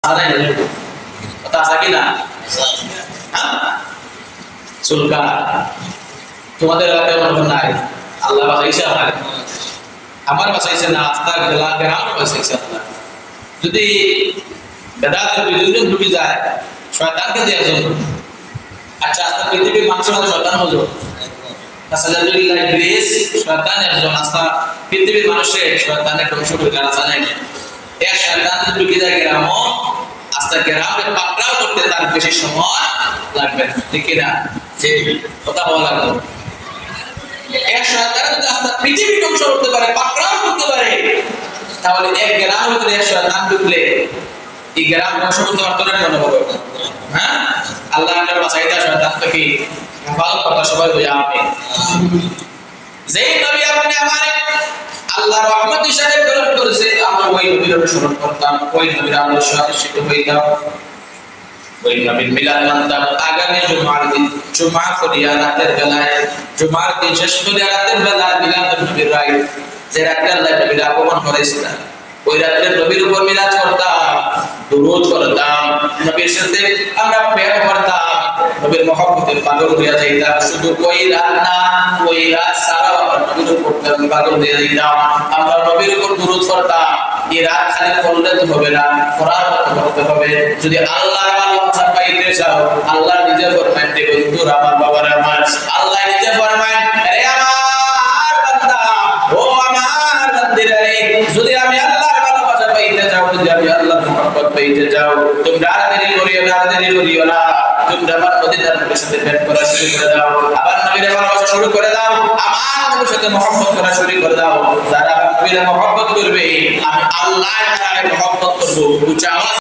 কথা আছে কি না? চুলকা তোমাদের এলাকায় মনে নাই, আল্লাহ বাঁচাইছে আমার বাঁচাইছে না, আস্তা গ্রাম বাঁচাইছে আল্লাহ। যদি বেদাতের বিরুদ্ধে ঢুকে যায় শয়তানকে দেওয়ার জন্য, আচ্ছা আস্তা পৃথিবীর মানুষের মধ্যে শয়তান হলো শয়তান একজন, আস্তা পৃথিবীর মানুষের শয়তানের ধ্বংস করে জানা নাই। এক শয়তান ঢুকে যায় গ্রাম, আস্তা গ্রামে পাকড়াও করতে তার বেশি সময় লাগবে না, ঠিক না? যে কথা বলা লাগবে, এক শয়তান যদি আস্তা পৃথিবী ধ্বংস করতে পারে, পাকড়াও করতে পারে, তাহলে এক গ্রামের ভিতরে এক শয়তান ঢুকলে এই গ্রাম ধ্বংস করতে পারতো না মনে হবে? হ্যাঁ, আল্লাহ আমাদের বাঁচাইতে শয়তান থেকে হেফাজত করতে সবাই হয়ে আমি যেই নবী আপনি আমার আল্লাহর রহমত হিসেবে গ্রহণ করেছে, আমরা ওই নবীর অনুসরণ করতাম, ওই নবীর আদর্শ আদর্শিত হইতাম, ওই নবীর মিলাদ মানতাম। আগামী জুমার দিন জুমা করিয়া রাতের বেলায়, জুমার দিন শেষ করিয়া রাতের বেলায় মিলাদ নবীর রায়, যে রাতে আল্লাহ নবীর আগমন করেছিলেন, ওই রাতে নবীর উপর মিলাদ করতাম, দুরূদ করতাম, নবীর সাথে আমরা প্রেম করতাম, নবীর মহব্বতে পাগল হয়ে যাইতাম। শুধু ওই রাত না, ওই রাত সারা আমরা নবীর উপর পাগল হয়ে যাইতাম, আমরা নবীর উপর দুরূদ করতাম। এই রাত খালি পড়লে তো হবে না, কোরআন পড়তে হবে। যদি আল্লাহর ভালোবাসা পাইতে চাও, আল্লাহ নিজে ফরমান দেবেন, দূর আমার বাবার আমার, আল্লাহ নিজে ফরমান, আরে আমার বান্দা, ও আমার বান্দিরা রে, যদি আমি আল্লাহর ভালোবাসা পাইতে চাও, যদি আমি আল্লাহর মহব্বত পাইতে চাও, তোমরা দেরি করিও না, তোমরা আমার মদিনার নবীর সাথে প্রেম করা শুরু করে দাও, আবার নবীর ভালোবাসা শুরু করে দাও, আমার নবীর সাথে মহব্বত করা শুরু করে দাও। যারা নবীর মহব্বত করবে, আমি আল্লাহর মহব্বত করব। উচ্চ আওয়াজ